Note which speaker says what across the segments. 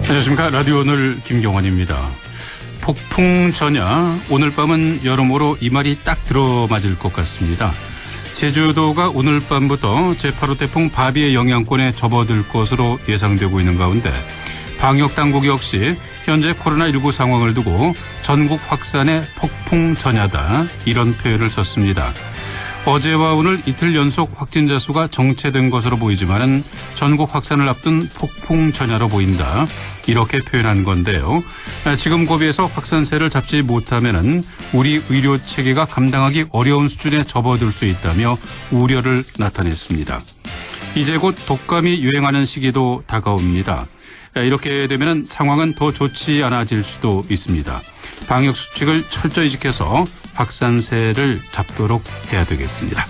Speaker 1: 안녕하십니까. 라디오 오늘 김경환입니다. 폭풍 전야, 오늘 밤은 여러모로 이 말이 딱 들어맞을 것 같습니다. 제주도가 오늘 밤부터 제8호 태풍 바비의 영향권에 접어들 것으로 예상되고 있는 가운데 방역당국 역시 현재 코로나19 상황을 두고 전국 확산의 폭풍 전야다, 이런 표현을 썼습니다. 어제와 오늘 이틀 연속 확진자 수가 정체된 것으로 보이지만은 전국 확산을 앞둔 폭풍 전야로 보인다, 이렇게 표현한 건데요. 지금 고비에서 확산세를 잡지 못하면은 우리 의료 체계가 감당하기 어려운 수준에 접어들 수 있다며 우려를 나타냈습니다. 이제 곧 독감이 유행하는 시기도 다가옵니다. 이렇게 되면은 상황은 더 좋지 않아질 수도 있습니다. 방역 수칙을 철저히 지켜서 확산세를 잡도록 해야 되겠습니다.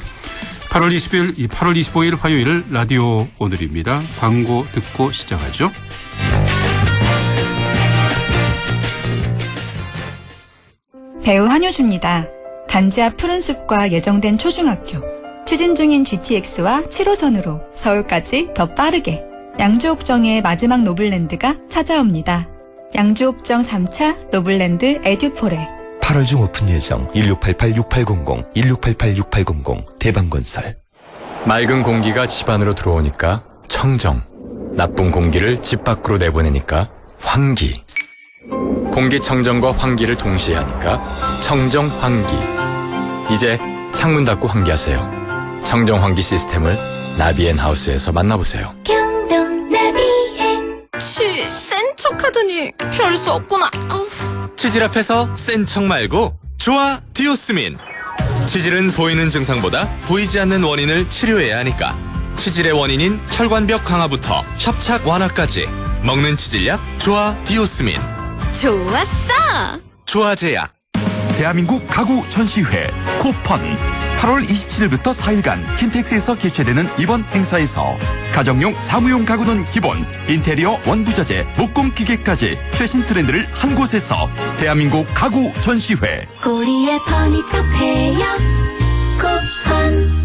Speaker 1: 8월 25일 화요일 라디오 오늘입니다. 광고 듣고 시작하죠.
Speaker 2: 배우 한효주입니다. 단지 앞 푸른숲과 예정된 초중학교, 추진 중인 GTX와 7호선으로 서울까지 더 빠르게, 양주옥정의 마지막 노블랜드가 찾아옵니다. 양주옥정 3차 노블랜드 에듀포레.
Speaker 3: 8월 중 오픈 예정. 1688-6800, 1688-6800 대방건설.
Speaker 4: 맑은 공기가 집 안으로 들어오니까 청정, 나쁜 공기를 집 밖으로 내보내니까 환기. 공기청정과 환기를 동시에 하니까 청정환기. 이제 창문 닫고 환기하세요. 청정환기 시스템을 나비앤하우스에서 만나보세요.
Speaker 5: 경동 나비앤. 센 척하더니 별 수 없구나.
Speaker 6: 치질 앞에서 센 척 말고 좋아 디오스민. 치질은 보이는 증상보다 보이지 않는 원인을 치료해야 하니까 치질의 원인인 혈관벽 강화부터 협착 완화까지 먹는 치질약 좋아 디오스민.
Speaker 5: 좋았어.
Speaker 6: 좋아제약.
Speaker 7: 대한민국 가구 전시회 코펀 8월 27일부터 4일간 킨텍스에서 개최되는 이번 행사에서 가정용 사무용 가구는 기본, 인테리어 원부자재, 목공 기계까지 최신 트렌드를 한 곳에서 대한민국 가구 전시회.
Speaker 5: 고리의 퍼니처 페어 코펀.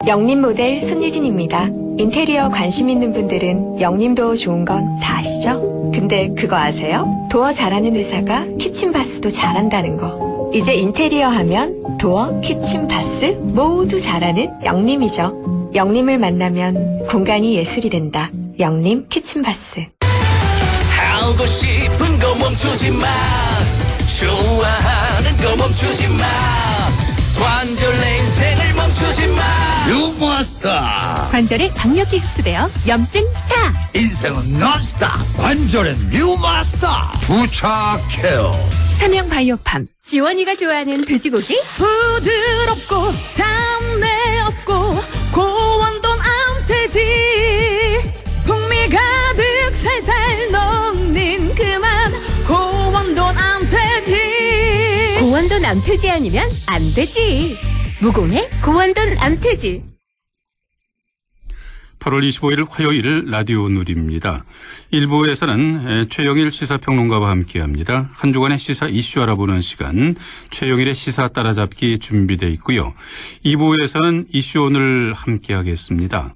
Speaker 2: 영림 모델 손예진입니다. 인테리어 관심 있는 분들은 영림도 좋은 건 다 아시죠? 근데 그거 아세요? 도어 잘하는 회사가 키친바스도 잘한다는 거. 이제 인테리어 하면 도어, 키친, 바스 모두 잘하는 영림이죠. 영림을 만나면 공간이 예술이 된다. 영림 키친바스.
Speaker 8: 하고 싶은 거 멈추지 마. 좋아하는 거 멈추지 마. 관절 내 인생을 멈추지 마. 뉴마스터.
Speaker 5: 관절에 강력히 흡수되어 염증 스타.
Speaker 8: 인생은 논스톱. 관절엔 뉴마스터. 부착 케어.
Speaker 5: 삼양 바이오팜. 지원이가 좋아하는 돼지고기 부드럽고 잡내 없고 고원돈 암돼지. 풍미 가득 살살 녹는 그만 고원돈 암돼지. 고원돈 암돼지 아니면 안 되지. 무공의 고원돈 암돼지.
Speaker 1: 8월 25일 화요일 라디오 오늘입니다. 1부에서는 최영일 시사평론가와 함께합니다. 한 주간의 시사 이슈 알아보는 시간, 최영일의 시사 따라잡기 준비되어 있고요. 2부에서는 이슈 오늘 함께하겠습니다.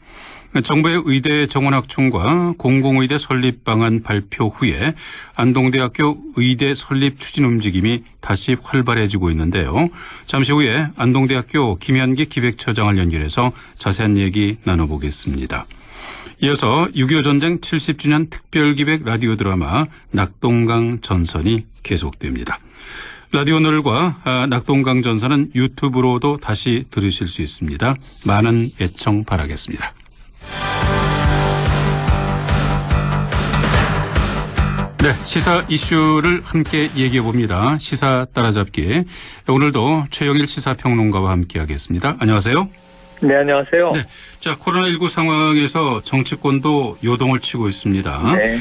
Speaker 1: 정부의 의대 정원확충과 공공의대 설립 방안 발표 후에 안동대학교 의대 설립 추진 움직임이 다시 활발해지고 있는데요. 잠시 후에 안동대학교 김현기 기획처장을 연결해서 자세한 얘기 나눠보겠습니다. 이어서 6.25 전쟁 70주년 특별기획 라디오 드라마 낙동강 전선이 계속됩니다. 라디오 오늘과 낙동강 전선은 유튜브로도 다시 들으실 수 있습니다. 많은 애청 바라겠습니다. 네, 시사 이슈를 함께 얘기해 봅니다. 시사 따라잡기. 오늘도 최영일 시사평론가와 함께하겠습니다. 안녕하세요.
Speaker 9: 네, 안녕하세요.
Speaker 1: 네, 자, 코로나19 상황에서 정치권도 요동을 치고 있습니다.
Speaker 9: 네.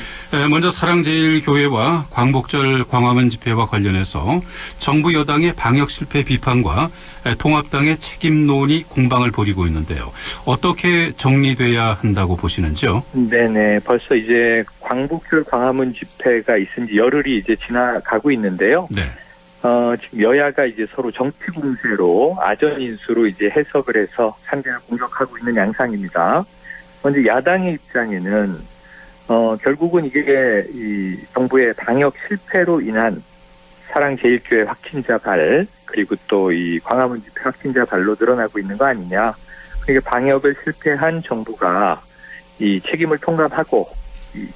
Speaker 1: 먼저 사랑제일교회와 광복절 광화문 집회와 관련해서 정부 여당의 방역 실패 비판과 통합당의 책임론이 공방을 벌이고 있는데요. 어떻게 정리돼야 한다고 보시는지요?
Speaker 9: 네네. 벌써 이제 광복절 광화문 집회가 있은 지 열흘이 이제 지나가고 있는데요.
Speaker 1: 네.
Speaker 9: 지금 여야가 이제 서로 정치 공세로 아전인수로 이제 해석을 해서 상대를 공격하고 있는 양상입니다. 먼저 야당의 입장에는 결국은 이게 이 정부의 방역 실패로 인한 사랑제일교회 확진자 발, 그리고 또 이 광화문 집회 확진자 발로 늘어나고 있는 거 아니냐. 그러니까 방역을 실패한 정부가 이 책임을 통감하고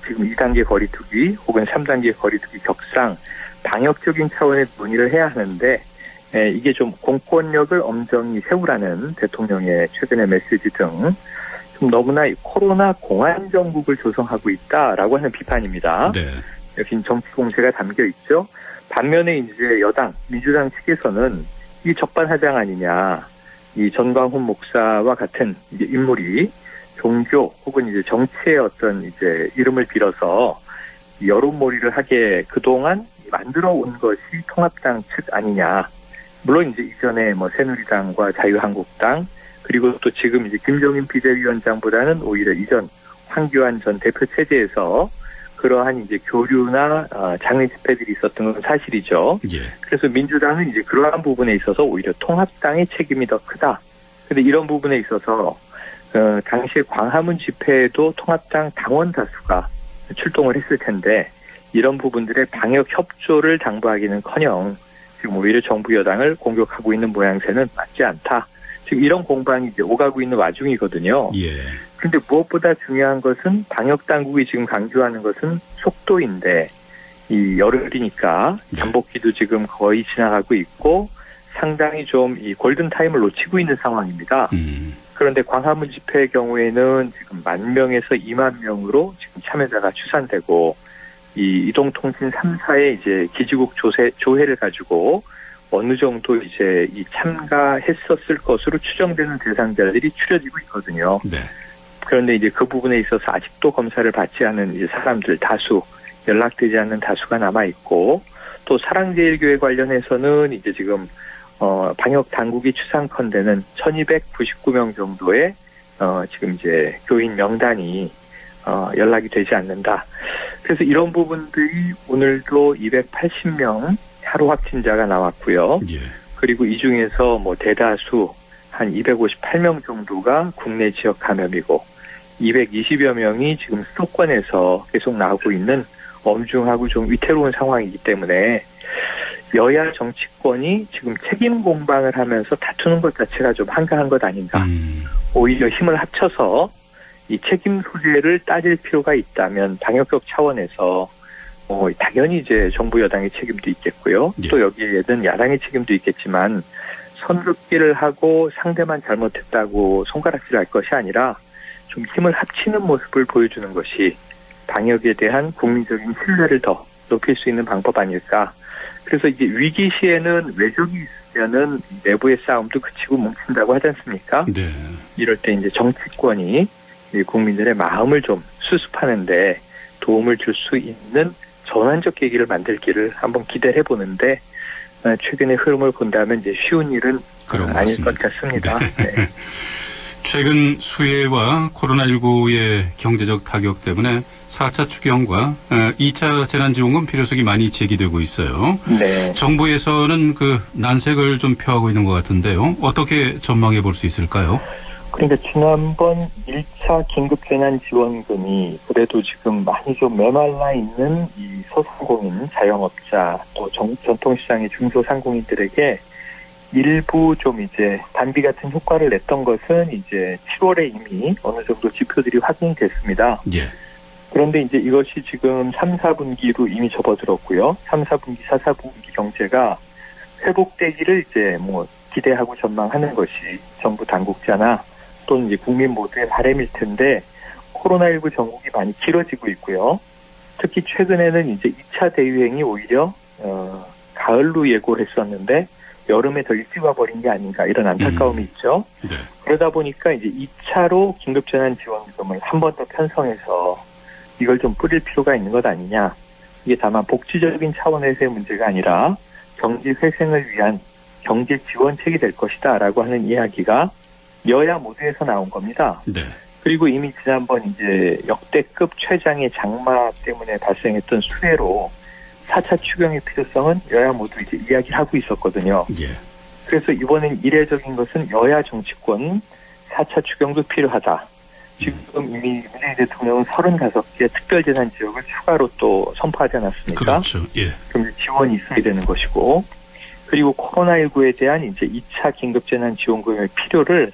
Speaker 9: 지금 2단계 거리두기 혹은 3단계 거리두기 격상 방역적인 차원의 논의를 해야 하는데 이게 좀 공권력을 엄정히 세우라는 대통령의 최근의 메시지 등 좀 너무나 코로나 공안 정국을 조성하고 있다라고 하는 비판입니다.
Speaker 1: 네.
Speaker 9: 역시 정치 공세가 담겨 있죠. 반면에 이제 여당 민주당 측에서는 이 적반하장 아니냐. 이 전광훈 목사와 같은 이제 인물이 종교 혹은 이제 정치의 어떤 이제 이름을 빌어서 여론몰이를 하게 그동안 만들어 온 것이 통합당 측 아니냐. 물론 이제 이전에 뭐 새누리당과 자유한국당 그리고 또 지금 이제 김종인 비대위원장보다는 오히려 이전 황교안 전 대표 체제에서 그러한 이제 교류나 장외 집회들이 있었던 건 사실이죠.
Speaker 1: 예.
Speaker 9: 그래서 민주당은 이제 그러한 부분에 있어서 오히려 통합당의 책임이 더 크다. 근데 이런 부분에 있어서 당시에 광화문 집회에도 통합당 당원 다수가 출동을 했을 텐데 이런 부분들의 방역 협조를 당부하기는커녕 지금 오히려 정부 여당을 공격하고 있는 모양새는 맞지 않다. 지금 이런 공방이 이제 오가고 있는 와중이거든요.
Speaker 1: 예.
Speaker 9: 그런데 무엇보다 중요한 것은 방역 당국이 지금 강조하는 것은 속도인데 이 열흘이니까 잠복기도 지금 거의 지나가고 있고 상당히 좀 이 골든 타임을 놓치고 있는 상황입니다. 그런데 광화문 집회의 경우에는 지금 10,000명에서 20,000명으로 지금 참여자가 추산되고 이 이동통신 3사의 이제 기지국 조회를 가지고 어느 정도 이제 이 참가했었을 것으로 추정되는 대상자들이 추려지고 있거든요.
Speaker 1: 네.
Speaker 9: 그런데 이제 그 부분에 있어서 아직도 검사를 받지 않은 이제 사람들 다수, 연락되지 않는 다수가 남아 있고 또 사랑제일교회 관련해서는 이제 지금 방역 당국이 추산컨대는 1,299명 정도의 지금 이제 교인 명단이 연락이 되지 않는다. 그래서 이런 부분들이 오늘도 280명 하루 확진자가 나왔고요.
Speaker 1: 예.
Speaker 9: 그리고 이 중에서 뭐 대다수 한 258명 정도가 국내 지역 감염이고 220여 명이 지금 수도권에서 계속 나오고 있는 엄중하고 좀 위태로운 상황이기 때문에 여야 정치권이 지금 책임 공방을 하면서 다투는 것 자체가 좀 한가한 것 아닌가. 오히려 힘을 합쳐서 이 책임 소재를 따질 필요가 있다면 방역적 차원에서 당연히 이제 정부 여당의 책임도 있겠고요.
Speaker 1: 예.
Speaker 9: 또 여기에는 야당의 책임도 있겠지만 선긋기를 하고 상대만 잘못했다고 손가락질을 할 것이 아니라 좀 힘을 합치는 모습을 보여주는 것이 방역에 대한 국민적인 신뢰를 더 높일 수 있는 방법 아닐까. 그래서 이게 위기 시에는 외적이 있으면은 내부의 싸움도 그치고 뭉친다고 하지 않습니까?
Speaker 1: 네.
Speaker 9: 이럴 때 이제 정치권이 국민들의 마음을 좀 수습하는데 도움을 줄 수 있는 전환적 계기를 만들기를 한번 기대를 해보는데 최근의 흐름을 본다면 이제 쉬운 일은 아닐 것 같습니다. 네.
Speaker 1: 최근 수해와 코로나19의 경제적 타격 때문에 4차 추경과 2차 재난지원금 필요성이 많이 제기되고 있어요.
Speaker 9: 네.
Speaker 1: 정부에서는 그 난색을 좀 표하고 있는 것 같은데요. 어떻게 전망해 볼 수 있을까요?
Speaker 9: 그러니까 지난번 1차 긴급재난지원금이 그래도 지금 많이 좀 메말라 있는 이 소상공인, 자영업자, 또 전통시장의 중소상공인들에게 일부 좀 이제 단비 같은 효과를 냈던 것은 이제 7월에 이미 어느 정도 지표들이 확인됐습니다.
Speaker 1: 예.
Speaker 9: 그런데 이제 이것이 지금 3, 4분기로 이미 접어들었고요. 3, 4분기, 4, 4분기 경제가 회복되기를 이제 뭐 기대하고 전망하는 것이 정부 당국자나 또는 이제 국민 모두의 바람일 텐데 코로나19 전국이 많이 길어지고 있고요. 특히 최근에는 이제 2차 대유행이 오히려 가을로 예고를 했었는데 여름에 더 일찍 와버린 게 아닌가 이런 안타까움이 있죠.
Speaker 1: 네.
Speaker 9: 그러다 보니까 이제 2차로 긴급재난지원금을 한 번 더 편성해서 이걸 좀 뿌릴 필요가 있는 것 아니냐. 이게 다만 복지적인 차원에서의 문제가 아니라 경제 회생을 위한 경제 지원책이 될 것이다라고 하는 이야기가 여야 모두에서 나온 겁니다.
Speaker 1: 네.
Speaker 9: 그리고 이미 지난번 이제 역대급 최장의 장마 때문에 발생했던 수해로 4차 추경의 필요성은 여야 모두 이제 이야기하고 있었거든요.
Speaker 1: 예.
Speaker 9: 그래서 이번엔 이례적인 것은 여야 정치권 4차 추경도 필요하다. 지금 이미 문재인 대통령은 35개 특별재난 지역을 추가로 또 선포하지 않았습니까?
Speaker 1: 그렇죠. 예.
Speaker 9: 그럼 이제 지원이 있어야 되는 것이고, 그리고 코로나19에 대한 이제 2차 긴급재난지원금의 필요를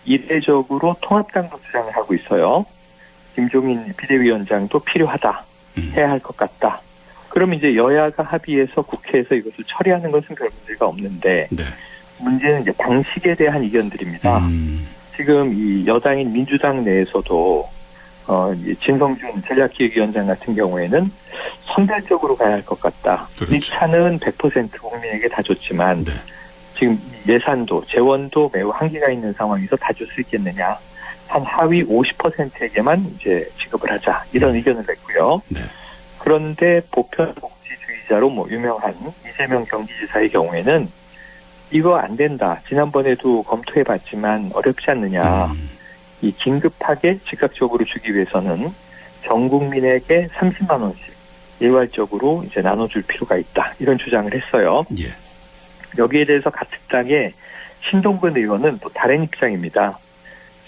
Speaker 9: 이례적으로 통합당도 주장을 하고 있어요. 김종인 비대위원장도 필요하다, 해야 할 것 같다. 그럼 이제 여야가 합의해서 국회에서 이것을 처리하는 것은 별 문제가 없는데,
Speaker 1: 네.
Speaker 9: 문제는 이제 방식에 대한 의견들입니다. 지금 이 여당인 민주당 내에서도 이 진성준 전략기획위원장 같은 경우에는 선별적으로 가야 할 것 같다.
Speaker 1: 그렇죠.
Speaker 9: 이 차는 100% 국민에게 다 줬지만
Speaker 1: 네.
Speaker 9: 지금 예산도 재원도 매우 한계가 있는 상황에서 다 줄 수 있겠느냐. 한 하위 50%에게만 이제 지급을 하자. 이런 의견을 냈고요.
Speaker 1: 네.
Speaker 9: 그런데 보편복지주의자로 뭐 유명한 이재명 경기지사의 경우에는 이거 안 된다. 지난번에도 검토해봤지만 어렵지 않느냐. 이 긴급하게 즉각적으로 주기 위해서는 전 국민에게 30만 원씩 일괄적으로 이제 나눠줄 필요가 있다. 이런 주장을 했어요.
Speaker 1: 예.
Speaker 9: 여기에 대해서 같은 당의 신동근 의원은 또 다른 입장입니다.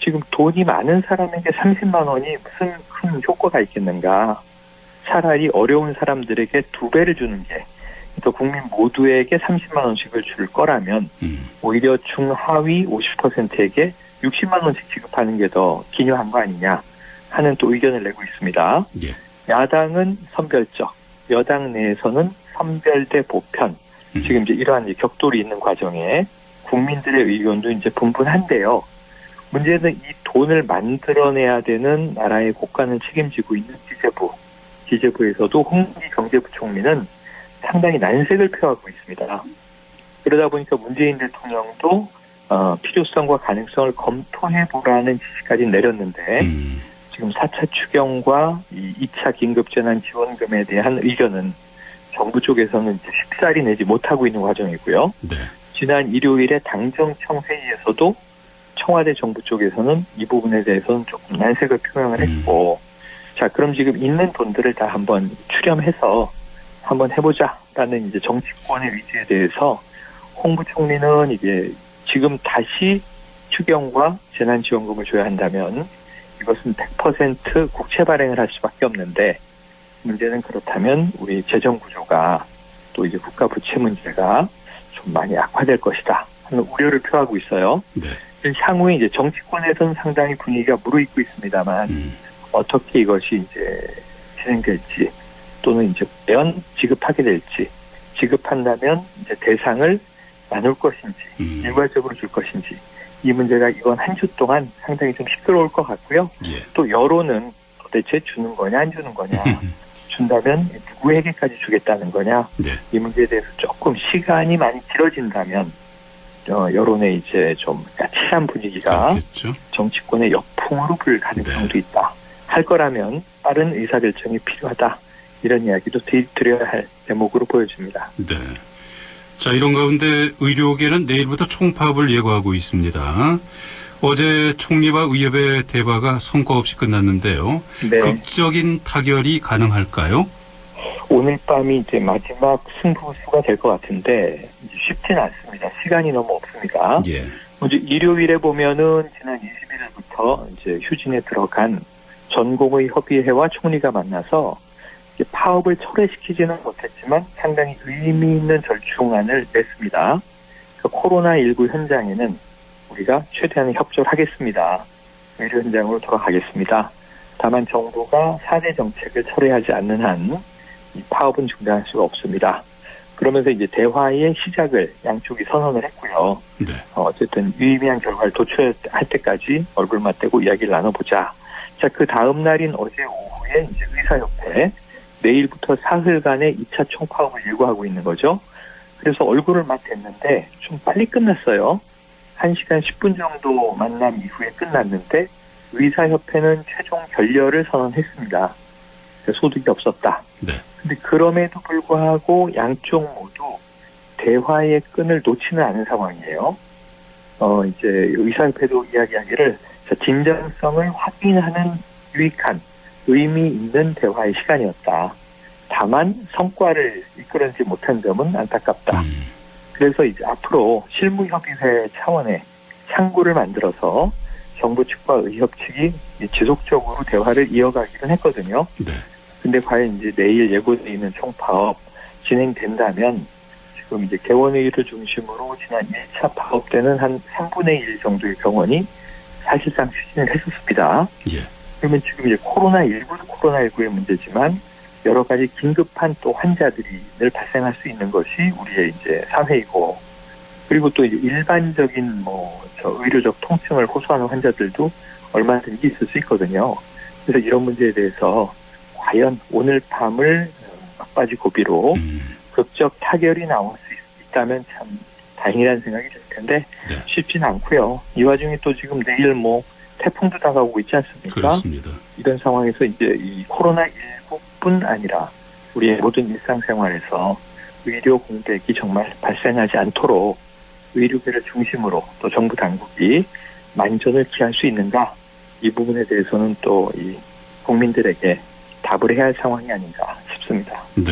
Speaker 9: 지금 돈이 많은 사람에게 30만 원이 무슨 큰 효과가 있겠는가. 차라리 어려운 사람들에게 2배를 주는 게 또 국민 모두에게 30만 원씩을 줄 거라면 오히려 중하위 50%에게 60만 원씩 지급하는 게 더 기묘한 거 아니냐 하는 또 의견을 내고 있습니다.
Speaker 1: 예.
Speaker 9: 야당은 선별적, 여당 내에서는 선별 대 보편. 지금 이제 이러한 격돌이 있는 과정에 국민들의 의견도 이제 분분한데요. 문제는 이 돈을 만들어내야 되는 나라의 국가는 책임지고 있는 기재부에서도 홍문기 경제부총리는 상당히 난색을 표하고 있습니다. 그러다 보니까 문재인 대통령도 필요성과 가능성을 검토해보라는 지시까지 내렸는데 지금 4차 추경과 이 2차 긴급재난지원금에 대한 의견은 정부 쪽에서는 쉽사리 내지 못하고 있는 과정이고요.
Speaker 1: 네.
Speaker 9: 지난 일요일에 당정청 회의에서도 청와대 정부 쪽에서는 이 부분에 대해서는 조금 난색을 표명을 했고, 자, 그럼 지금 있는 돈들을 다 한번 출연해서 한번 해보자라는 이제 정치권의 의지에 대해서 홍 부총리는 이게 지금 다시 추경과 재난지원금을 줘야 한다면 이것은 100% 국채 발행을 할 수밖에 없는데, 문제는 그렇다면 우리 재정 구조가 또 이제 국가 부채 문제가 좀 많이 악화될 것이다 하는 우려를 표하고 있어요.
Speaker 1: 네.
Speaker 9: 향후에 이제 정치권에서는 상당히 분위기가 무르익고 있습니다만 어떻게 이것이 이제 진행될지 또는 이제 과연 지급하게 될지, 지급한다면 이제 대상을 나눌 것인지 일괄적으로 줄 것인지, 이 문제가 이번 한 주 동안 상당히 좀 시끄러울 것 같고요.
Speaker 1: 예.
Speaker 9: 또 여론은 도대체 주는 거냐 안 주는 거냐, 준다면 누구에게까지 주겠다는 거냐,
Speaker 1: 네.
Speaker 9: 이 문제에 대해서 조금 시간이 많이 길어진다면 여론의 이제 좀 까칠한 분위기가
Speaker 1: 그렇겠죠.
Speaker 9: 정치권의 역풍으로 불 가능성도 있다. 할 거라면 빠른 의사결정이 필요하다. 이런 이야기도 드려야 할 대목으로 보여집니다.
Speaker 1: 네. 자, 이런 가운데 의료계는 내일부터 총파업을 예고하고 있습니다. 어제 총리와 의협의 대화가 성과 없이 끝났는데요.
Speaker 9: 네.
Speaker 1: 극적인 타결이 가능할까요?
Speaker 9: 오늘 밤이 이제 마지막 승부수가 될 것 같은데 쉽지는 않습니다. 시간이 너무 없습니다.
Speaker 1: 예.
Speaker 9: 먼저 일요일에 보면은 지난 21일부터 이제 휴진에 들어간 전공의 협의회와 총리가 만나서 파업을 철회시키지는 못했지만 상당히 의미 있는 절충안을 냈습니다. 코로나19 현장에는 우리가 최대한 협조를 하겠습니다. 의료 현장으로 돌아가겠습니다. 다만 정부가 4대 정책을 철회하지 않는 한 이 파업은 중단할 수가 없습니다. 그러면서 이제 대화의 시작을 양쪽이 선언을 했고요.
Speaker 1: 네.
Speaker 9: 어쨌든 유의미한 결과를 도출할 때까지 얼굴 맞대고 이야기를 나눠보자. 자, 그 다음 날인 어제 오후에 이제 의사협회 내일부터 사흘간의 2차 총파업을 예고하고 있는 거죠. 그래서 얼굴을 맞댔는데 좀 빨리 끝났어요. 1시간 10분 정도 만남 이후에 끝났는데 의사협회는 최종 결렬을 선언했습니다. 소득이 없었다.
Speaker 1: 네.
Speaker 9: 근데 그럼에도 불구하고 양쪽 모두 대화의 끈을 놓지는 않은 상황이에요. 이제 의사협회도 이야기하기를 진정성을 확인하는 유익한 의미 있는 대화의 시간이었다. 다만 성과를 이끌어내지 못한 점은 안타깝다. 그래서 이제 앞으로 실무협의회 차원의 창구를 만들어서 정부 측과 의협 측이 지속적으로 대화를 이어가기는 했거든요.
Speaker 1: 네.
Speaker 9: 근데 과연 이제 내일 예고돼 있는 총파업 진행된다면 지금 이제 개원회의를 중심으로 지난 1차 파업 때는 한 3분의 1 정도의 병원이 사실상 추진을 했었습니다.
Speaker 1: 예.
Speaker 9: 그러면 지금 이제 코로나19의 문제지만 여러 가지 긴급한 또 환자들이 늘 발생할 수 있는 것이 우리의 이제 사회이고, 그리고 또 이제 일반적인 의료적 통증을 호소하는 환자들도 얼마든지 있을 수 있거든요. 그래서 이런 문제에 대해서 과연 오늘 밤을 막바지 고비로 극적 타결이 나올 수 있다면 참 다행이라는 생각이 들 텐데
Speaker 1: 네.
Speaker 9: 쉽지는 않고요. 이 와중에 또 지금 내일 태풍도 다가오고 있지 않습니까?
Speaker 1: 그렇습니다.
Speaker 9: 이런 상황에서 이제 이 코로나19뿐 아니라 우리의 모든 일상생활에서 의료 공백이 정말 발생하지 않도록 의료계를 중심으로 또 정부 당국이 만전을 기할 수 있는가, 이 부분에 대해서는 또 이 국민들에게 답을 해야 할 상황이 아닌가 싶습니다.
Speaker 1: 네.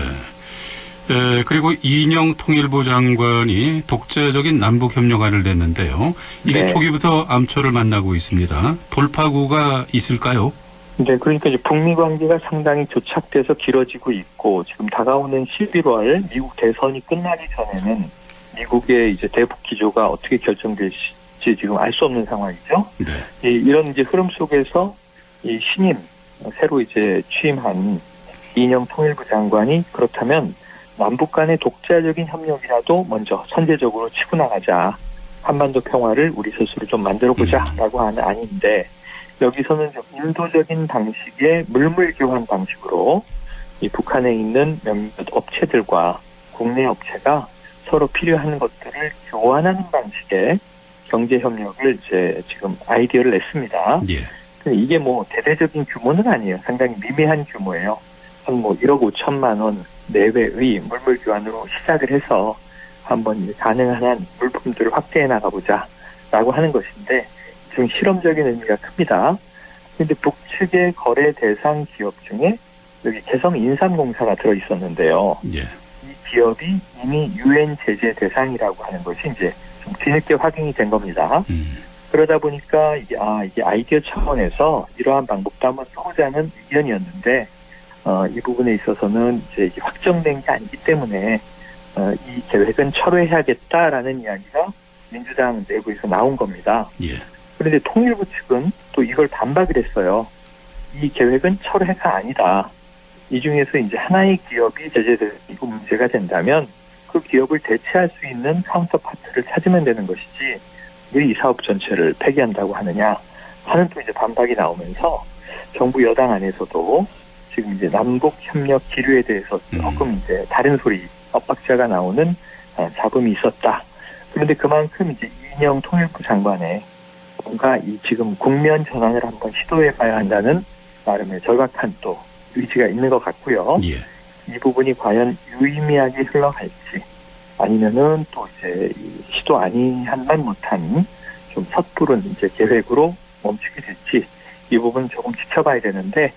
Speaker 1: 그리고 이인영 통일부 장관이 독자적인 남북협력안을 냈는데요. 이게
Speaker 9: 네.
Speaker 1: 초기부터 암초를 만나고 있습니다. 돌파구가 있을까요?
Speaker 9: 네, 그러니까 이제 북미 관계가 상당히 교착돼서 길어지고 있고, 지금 다가오는 11월 미국 대선이 끝나기 전에는 미국의 이제 대북 기조가 어떻게 결정될지 지금 알 수 없는 상황이죠.
Speaker 1: 네.
Speaker 9: 이런 이제 흐름 속에서 이 신임 새로 이제 취임한 이인영 통일부 장관이 그렇다면 남북 간의 독자적인 협력이라도 먼저 선제적으로 치고 나가자, 한반도 평화를 우리 스스로 좀 만들어보자라고 하는 안인데, 여기서는 좀 인도적인 방식의 물물 교환 방식으로 이 북한에 있는 몇몇 업체들과 국내 업체가 서로 필요한 것들을 교환하는 방식의 경제 협력을 이제 지금 아이디어를 냈습니다.
Speaker 1: 예.
Speaker 9: 근데 이게 대대적인 규모는 아니에요. 상당히 미미한 규모예요. 한 1억 5천만 원 내외의 물물 교환으로 시작을 해서 한번 가능한 한 물품들을 확대해 나가보자라고 하는 것인데, 지금 실험적인 의미가 큽니다. 그런데 북측의 거래 대상 기업 중에 여기 개성인삼공사가 들어있었는데요.
Speaker 1: 예.
Speaker 9: 이 기업이 이미 유엔 제재 대상이라고 하는 것이 이제 좀 뒤늦게 확인이 된 겁니다. 그러다 보니까 이게 아이디어 차원에서 이러한 방법도 한번 써보자는 의견이었는데, 이 부분에 있어서는 이제 확정된 게 아니기 때문에 이 계획은 철회해야겠다라는 이야기가 민주당 내부에서 나온 겁니다.
Speaker 1: 예.
Speaker 9: 그런데 통일부 측은 또 이걸 반박을 했어요. 이 계획은 철회가 아니다. 이 중에서 이제 하나의 기업이 제재되고 문제가 된다면 그 기업을 대체할 수 있는 카운터파트를 찾으면 되는 것이지, 왜 이 사업 전체를 폐기한다고 하느냐 하는 또 이제 반박이 나오면서 정부 여당 안에서도 지금 이제 남북 협력 기류에 대해서 조금 이제 다른 소리, 엇박자가 나오는 잡음이 있었다. 그런데 그만큼 이제 이인영 통일부 장관의 뭔가 이 지금 국면 전환을 한번 시도해봐야 한다는 나름의 절박한 또 의지가 있는 것 같고요.
Speaker 1: 예.
Speaker 9: 이 부분이 과연 유의미하게 흘러갈지, 아니면은 또 이제 시도 아니한만 못한 좀 섣부른 이제 계획으로 멈추게 될지, 이 부분 조금 지켜봐야 되는데,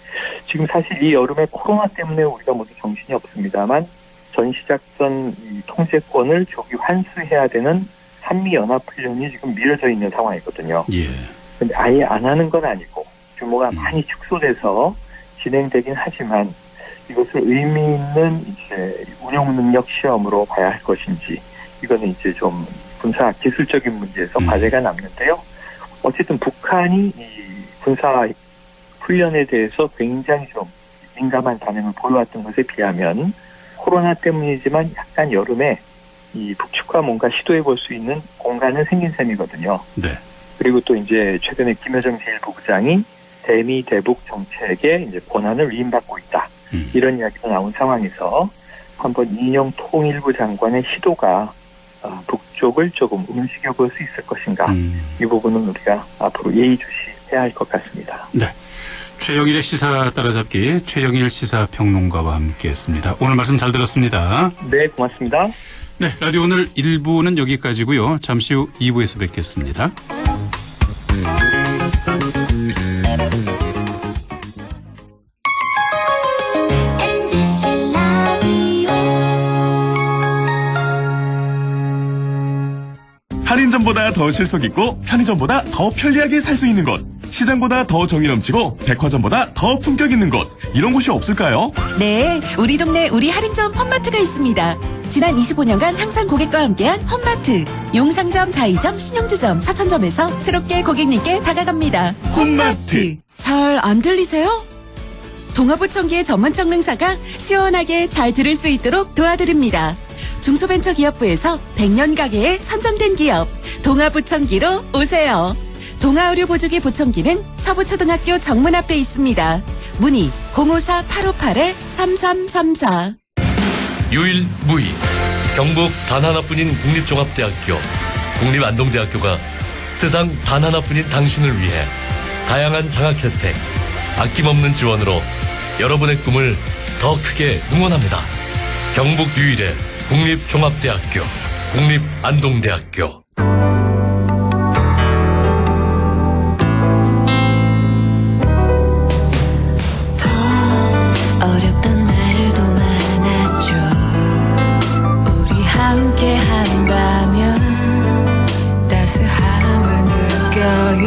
Speaker 9: 지금 사실 이 여름에 코로나 때문에 우리가 모두 정신이 없습니다만 전시작전 이 통제권을 조기 환수해야 되는 한미연합훈련이 지금 미뤄져 있는 상황이거든요.
Speaker 1: 예.
Speaker 9: 근데 아예 안 하는 건 아니고 규모가 많이 축소돼서 진행되긴 하지만, 이것을 의미 있는 이제 운용 능력 시험으로 봐야 할 것인지, 이거는 이제 좀 군사 기술적인 문제에서 과제가 남는데요. 어쨌든 북한이 이 군사 훈련에 대해서 굉장히 좀 민감한 반응을 보여왔던 것에 비하면 코로나 때문이지만 약간 여름에 이 북측과 뭔가 시도해 볼 수 있는 공간은 생긴 셈이거든요.
Speaker 1: 네.
Speaker 9: 그리고 또 이제 최근에 김여정 제1부부장이 대미 대북 정책에 이제 권한을 위임받고 있다. 이런 이야기가 나온 상황에서 한번 이인영 통일부 장관의 시도가 북쪽을 조금 움직여 볼 수 있을 것인가. 이 부분은 우리가 앞으로 예의주시해야 할 것 같습니다.
Speaker 1: 네. 최영일의 시사 따라잡기, 최영일 시사평론가와 함께했습니다. 오늘 말씀 잘 들었습니다.
Speaker 9: 네, 고맙습니다.
Speaker 1: 네, 라디오 오늘 1부는 여기까지고요. 잠시 후 2부에서 뵙겠습니다.
Speaker 7: 할인점보다
Speaker 10: 시장보다 더 실속 있고 편의점보다 더 편리하게 살 수 있는 곳. 시장보다 더 정이 넘치고 백화점보다 더 품격 있는 곳. 이런 곳이 없을까요?
Speaker 5: 네, 우리 동네 우리 할인점 홈마트가 있습니다. 지난 25년간 항상 고객과 함께한 홈마트. 용상점, 자이점, 신용주점, 사천점에서 새롭게 고객님께 다가갑니다.
Speaker 10: 홈마트.
Speaker 5: 잘 안 들리세요? 동아부총기의 전문적 능사가 시원하게 잘 들을 수 있도록 도와드립니다. 중소벤처기업부에서 100년 가게에 선정된 기업 동아부총기로 오세요. 동아의료보조기 보청기는 서부초등학교 정문 앞에 있습니다. 문의 054-858-3334.
Speaker 11: 유일무이 경북 단 하나뿐인 국립종합대학교 국립안동대학교가 세상 단 하나뿐인 당신을 위해 다양한 장학 혜택, 아낌없는 지원으로 여러분의 꿈을 더 크게 응원합니다. 경북 유일의 국립종합대학교 국립안동대학교.
Speaker 12: 어렵던 날도 많았죠. 우리 함께 한다면 따스함을 느껴요.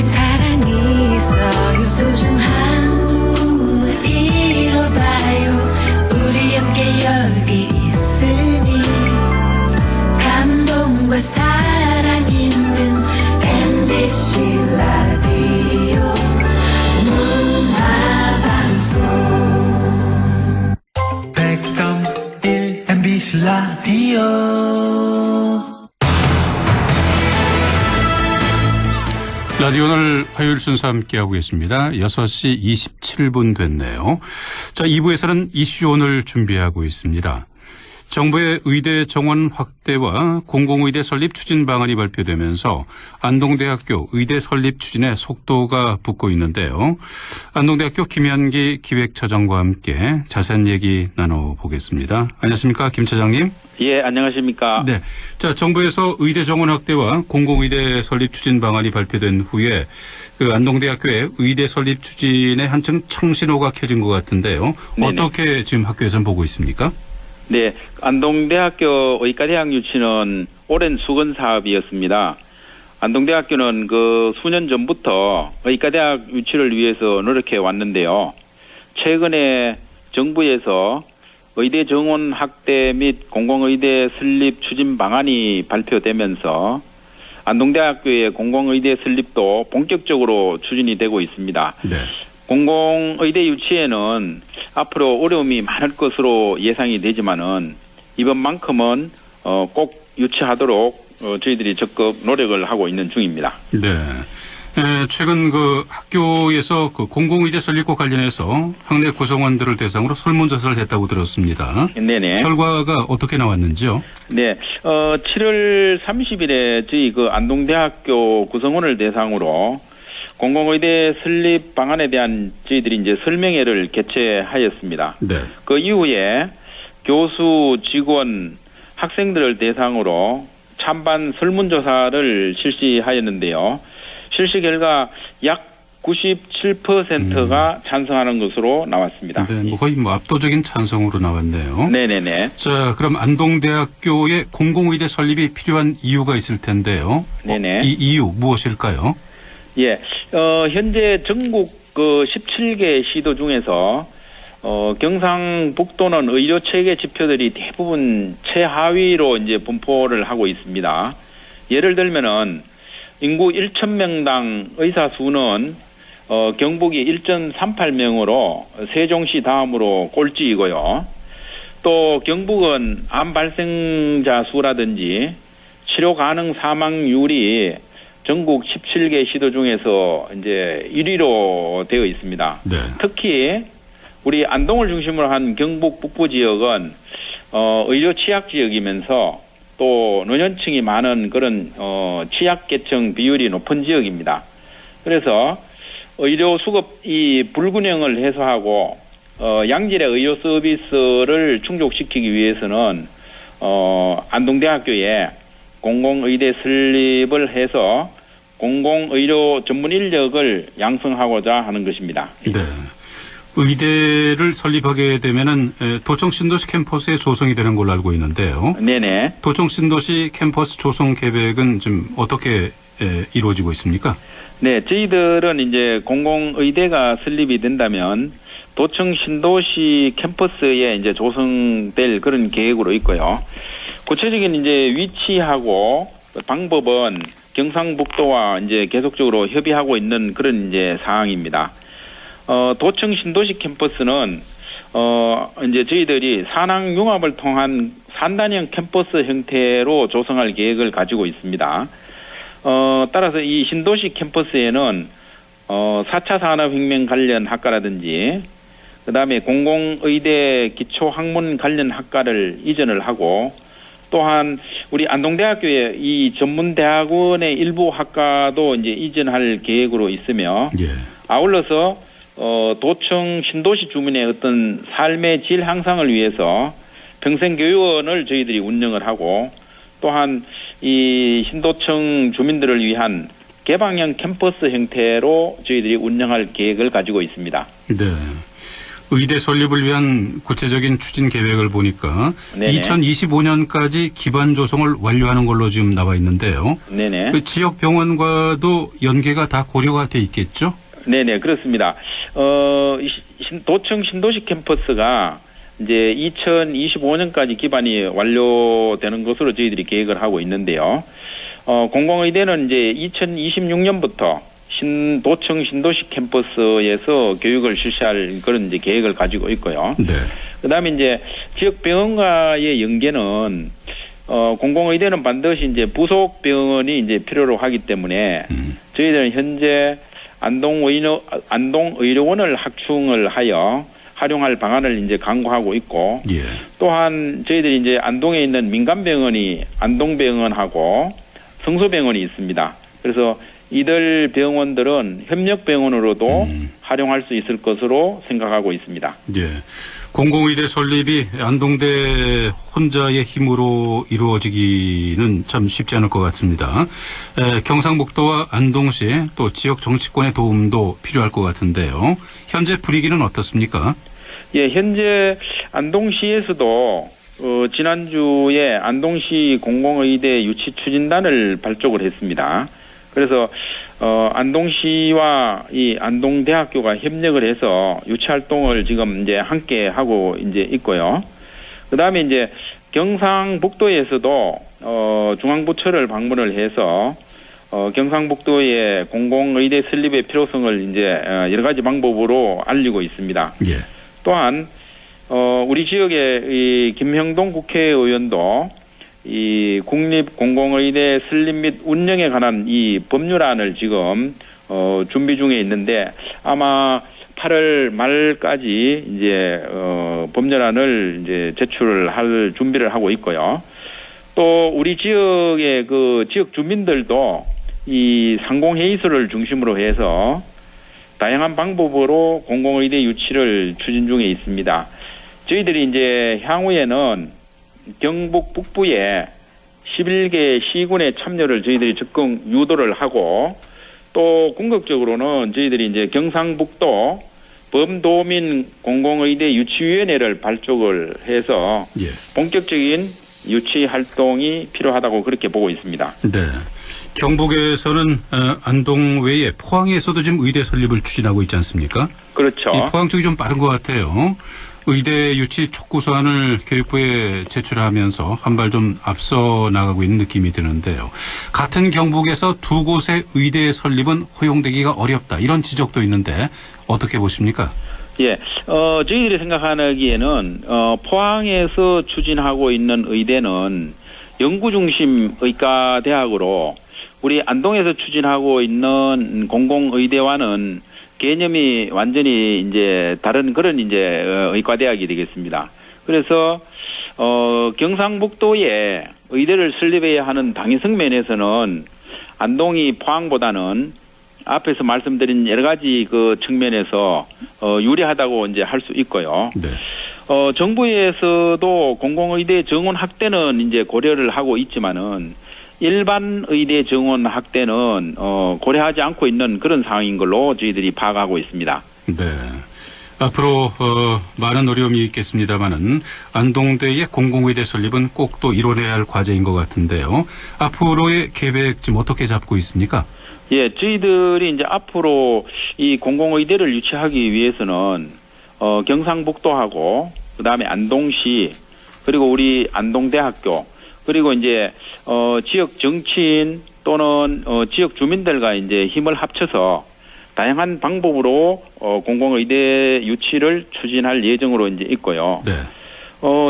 Speaker 12: 사랑이 있어요. 소중한 꿈을 이뤄봐요. 우리 함께 여기 있으니 감동과 사랑 있는 MBC 라디오 문화방송
Speaker 13: 100.1 MBC 라디오.
Speaker 1: 라디오 오늘 화요일 순서 함께하고 계십니다. 6시 27분 됐네요. 자, 2부에서는 이슈 오늘 준비하고 있습니다. 정부의 의대 정원 확대와 공공의대 설립 추진 방안이 발표되면서 안동대학교 의대 설립 추진에 속도가 붙고 있는데요. 안동대학교 김현기 기획처장과 함께 자세한 얘기 나눠보겠습니다. 안녕하십니까, 김 처장님?
Speaker 14: 예, 안녕하십니까?
Speaker 1: 네. 자, 정부에서 의대 정원 확대와 공공의대 설립 추진 방안이 발표된 후에 그 안동대학교의 의대 설립 추진에 한층 청신호가 켜진 것 같은데요. 네네. 어떻게 지금 학교에서는 보고 있습니까?
Speaker 14: 네, 안동대학교 의과대학 유치는 오랜 수건 사업이었습니다. 안동대학교는 그 수년 전부터 의과대학 유치를 위해서 노력해 왔는데요. 최근에 정부에서 의대 정원 확대 및 공공의대 설립 추진 방안이 발표되면서 안동대학교의 공공의대 설립도 본격적으로 추진이 되고 있습니다. 네. 공공의대 유치에는 앞으로 어려움이 많을 것으로 예상이 되지만은 이번만큼은 꼭 유치하도록 저희들이 적극 노력을 하고 있는 중입니다.
Speaker 1: 네. 최근 그 학교에서 그 공공의대 설립과 관련해서 학내 구성원들을 대상으로 설문조사를 했다고 들었습니다.
Speaker 14: 네네.
Speaker 1: 결과가 어떻게 나왔는지요?
Speaker 14: 네. 7월 30일에 저희 그 안동대학교 구성원을 대상으로 공공의대 설립 방안에 대한 저희들이 이제 설명회를 개최하였습니다. 네. 그 이후에 교수, 직원, 학생들을 대상으로 찬반 설문조사를 실시하였는데요. 실시 결과 약 97%가 찬성하는 것으로 나왔습니다.
Speaker 1: 네, 뭐 거의 뭐 압도적인 찬성으로 나왔네요.
Speaker 14: 네네네.
Speaker 1: 자, 그럼 안동대학교의 공공의대 설립이 필요한 이유가 있을 텐데요.
Speaker 14: 네네.
Speaker 1: 이 이유 무엇일까요?
Speaker 14: 예, 현재 전국 그 17개 시도 중에서 경상북도는 의료 체계 지표들이 대부분 최하위로 이제 분포를 하고 있습니다. 예를 들면은 인구 1,000명당 의사 수는 경북이 1.38명으로 세종시 다음으로 꼴찌이고요. 또 경북은 암 발생자 수라든지 치료 가능 사망률이 전국 17개 시도 중에서 이제 1위로 되어 있습니다. 네. 특히 우리 안동을 중심으로 한 경북 북부 지역은 의료 취약 지역이면서 또 노년층이 많은 그런 취약계층 비율이 높은 지역입니다. 그래서 의료 수급 이 불균형을 해소하고 양질의 의료 서비스를 충족시키기 위해서는 안동대학교에 공공의대 설립을 해서 공공의료 전문 인력을 양성하고자 하는 것입니다.
Speaker 1: 네. 의대를 설립하게 되면은 도청 신도시 캠퍼스에 조성이 되는 걸로 알고 있는데요.
Speaker 14: 네네.
Speaker 1: 도청 신도시 캠퍼스 조성 계획은 좀 어떻게 이루어지고 있습니까?
Speaker 14: 네, 저희들은 이제 공공의대가 설립이 된다면 도청 신도시 캠퍼스에 이제 조성될 그런 계획으로 있고요. 구체적인 이제 위치하고 방법은 경상북도와 이제 계속적으로 협의하고 있는 그런 이제 사항입니다. 도청 신도시 캠퍼스는 이제 저희들이 산학 융합을 통한 산단형 캠퍼스 형태로 조성할 계획을 가지고 있습니다. 따라서 이 신도시 캠퍼스에는 4차 산업혁명 관련 학과라든지 그다음에 공공의대 기초학문 관련 학과를 이전을 하고 또한 우리 안동대학교의 이 전문대학원의 일부 학과도 이제 이전할 계획으로 있으며 아울러서 도청 신도시 주민의 어떤 삶의 질 향상을 위해서 평생교육원을 저희들이 운영을 하고 또한 이 신도청 주민들을 위한 개방형 캠퍼스 형태로 저희들이 운영할 계획을 가지고 있습니다.
Speaker 1: 네. 의대 설립을 위한 구체적인 추진 계획을 보니까
Speaker 14: 네네.
Speaker 1: 2025년까지 기반 조성을 완료하는 걸로 지금 나와 있는데요.
Speaker 14: 네네.
Speaker 1: 그 지역 병원과도 연계가 다 고려가 돼 있겠죠?
Speaker 14: 네네, 그렇습니다. 도청 신도시 캠퍼스가 이제 2025년까지 기반이 완료되는 것으로 저희들이 계획을 하고 있는데요. 공공의대는 이제 2026년부터 도청 신도시 캠퍼스에서 교육을 실시할 그런 이제 계획을 가지고 있고요.
Speaker 1: 네.
Speaker 14: 그다음에 이제 지역 병원과의 연계는 공공의대는 반드시 이제 부속 병원이 이제 필요로 하기 때문에 저희들은 현재 안동의료원을 확충을 하여 활용할 방안을 이제 강구하고 있고 또한 저희들이 이제 안동에 있는 민간병원이 안동병원하고 성소병원이 있습니다. 그래서 이들 병원들은 협력병원으로도 활용할 수 있을 것으로 생각하고 있습니다.
Speaker 1: 예. 공공의대 설립이 안동대 혼자의 힘으로 이루어지기는 참 쉽지 않을 것 같습니다. 경상북도와 안동시 또 지역 정치권의 도움도 필요할 것 같은데요. 현재 분위기는 어떻습니까?
Speaker 14: 예, 현재 안동시에서도 지난주에 안동시 공공의대 유치 추진단을 발족을 했습니다. 그래서 안동시와 이 안동대학교가 협력을 해서 유치 활동을 지금 이제 함께 하고 이제 있고요. 그다음에 이제 경상북도에서도 중앙부처를 방문을 해서 경상북도의 공공의대 설립의 필요성을 이제 여러 가지 방법으로 알리고 있습니다. 또한 우리 지역의 이 김형동 국회의원도 이 국립공공의대 설립 및 운영에 관한 이 법률안을 지금 준비 중에 있는데 아마 8월 말까지 이제 법률안을 이제 제출을 할 준비를 하고 있고요. 또 우리 지역의 그 지역 주민들도 이 상공회의소를 중심으로 해서 다양한 방법으로 공공의대 유치를 추진 중에 있습니다. 저희들이 이제 향후에는 경북 북부에 11개 시군의 참여를 저희들이 적극 유도를 하고 또 궁극적으로는 저희들이 이제 경상북도 범도민 공공의대 유치위원회를 발족을 해서 본격적인 유치 활동이 필요하다고 그렇게 보고 있습니다.
Speaker 1: 네. 경북에서는 안동 외에 포항에서도 지금 의대 설립을 추진하고 있지 않습니까?
Speaker 14: 그렇죠.
Speaker 1: 이 포항 쪽이 좀 빠른 것 같아요. 의대 유치 촉구서안을 교육부에 제출하면서 한 발 좀 앞서 나가고 있는 느낌이 드는데요. 같은 경북에서 두 곳의 의대 설립은 허용되기가 어렵다. 이런 지적도 있는데 어떻게 보십니까?
Speaker 14: 예, 저희들이 생각하기에는 포항에서 추진하고 있는 의대는 연구중심 의과대학으로 우리 안동에서 추진하고 있는 공공의대와는 개념이 완전히 이제 다른 그런 이제 의과대학이 되겠습니다. 그래서 경상북도에 의대를 설립해야 하는 당위성 면에서는 안동이 포항보다는 앞에서 말씀드린 여러 가지 그 측면에서 유리하다고 이제 할 수 있고요. 정부에서도 공공의대 정원 확대는 이제 고려를 하고 있지만은 일반 의대 정원 확대는 고려하지 않고 있는 그런 상황인 걸로 저희들이 파악하고 있습니다.
Speaker 1: 네. 앞으로 많은 어려움이 있겠습니다만은 안동대의 공공의대 설립은 꼭 또 이뤄내야 할 과제인 것 같은데요. 앞으로의 계획 지금 어떻게 잡고 있습니까?
Speaker 14: 예, 저희들이 이제 앞으로 이 공공의대를 유치하기 위해서는 경상북도하고 그다음에 안동시 그리고 우리 안동대학교 그리고 이제 지역 정치인 또는 지역 주민들과 이제 힘을 합쳐서 다양한 방법으로 공공의대 유치를 추진할 예정으로 이제 있고요.
Speaker 1: 네.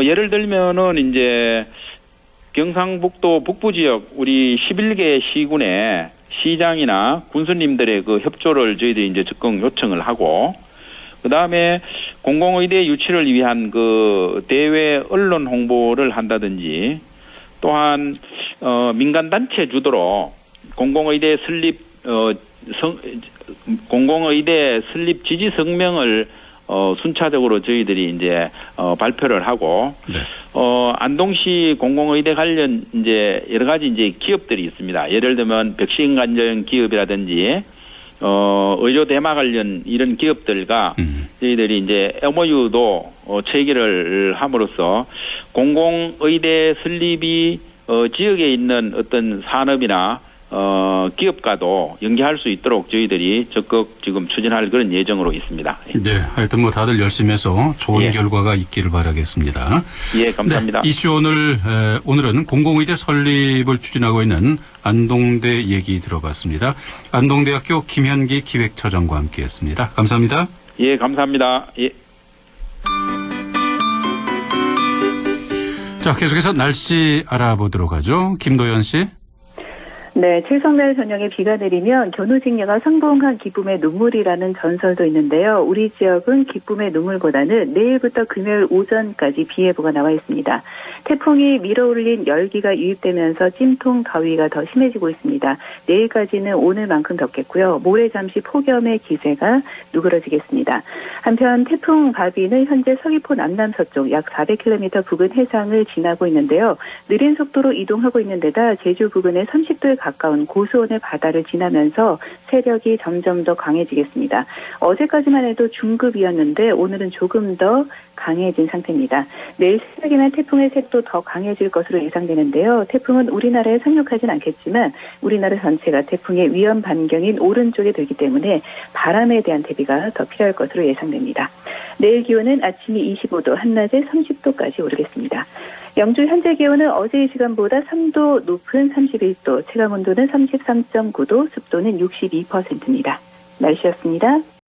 Speaker 14: 예를 들면은 이제 경상북도 북부 지역 우리 11개 시군의 시장이나 군수님들의 그 협조를 저희들이 이제 적극 요청을 하고 그다음에 공공의대 유치를 위한 그 대외 언론 홍보를 한다든지 또한 민간 단체 주도로 공공의대 설립 지지 성명을 순차적으로 저희들이 이제 발표를 하고
Speaker 1: 네.
Speaker 14: 안동시 공공의대 관련 이제 여러 가지 이제 기업들이 있습니다. 예를 들면 백신관련 기업이라든지 의료 대마 관련 이런 기업들과 저희들이 이제 MOU도 체결을 함으로써 공공의대 설립이 지역에 있는 어떤 산업이나 기업과도 연계할 수 있도록 저희들이 적극 지금 추진할 그런 예정으로 있습니다.
Speaker 1: 네, 하여튼 뭐 다들 열심히 해서 좋은
Speaker 14: 예.
Speaker 1: 결과가 있기를 바라겠습니다.
Speaker 14: 예, 감사합니다.
Speaker 1: 네, 이슈 오늘은 공공의대 설립을 추진하고 있는 안동대 얘기 들어봤습니다. 안동대학교 김현기 기획처장과 함께했습니다. 감사합니다.
Speaker 14: 예, 감사합니다. 예.
Speaker 1: 자, 계속해서 날씨 알아보도록 하죠. 김도연 씨.
Speaker 13: 네, 칠성날 저녁에 비가 내리면 견우직녀가 상봉한 기쁨의 눈물이라는 전설도 있는데요. 우리 지역은 기쁨의 눈물보다는 내일부터 금요일 오전까지 비 예보가 나와 있습니다. 태풍이 밀어올린 열기가 유입되면서 찜통 더위가 더 심해지고 있습니다. 내일까지는 오늘만큼 덥겠고요. 모레 잠시 폭염의 기세가 누그러지겠습니다. 한편 태풍 바비는 현재 서귀포 남남서쪽 약 400km 부근 해상을 지나고 있는데요. 느린 속도로 이동하고 있는 데다 제주 부근의 30도에 가까운 고수온의 바다를 지나면서 세력이 점점 더 강해지겠습니다. 어제까지만 해도 중급이었는데 오늘은 조금 더 강해진 상태입니다. 내일 새벽에는 태풍의 색도 더 강해질 것으로 예상되는데요. 태풍은 우리나라에 상륙하진 않겠지만 우리나라 전체가 태풍의 위험 반경인 오른쪽에 들기 때문에 바람에 대한 대비가 더 필요할 것으로 예상됩니다. 내일 기온은 아침이 25도, 한낮에 30도까지 오르겠습니다. 영주 현재 기온은 어제 이 시간보다 3도 높은 31도, 체감온도는 33.9도, 습도는 62%입니다. 날씨였습니다.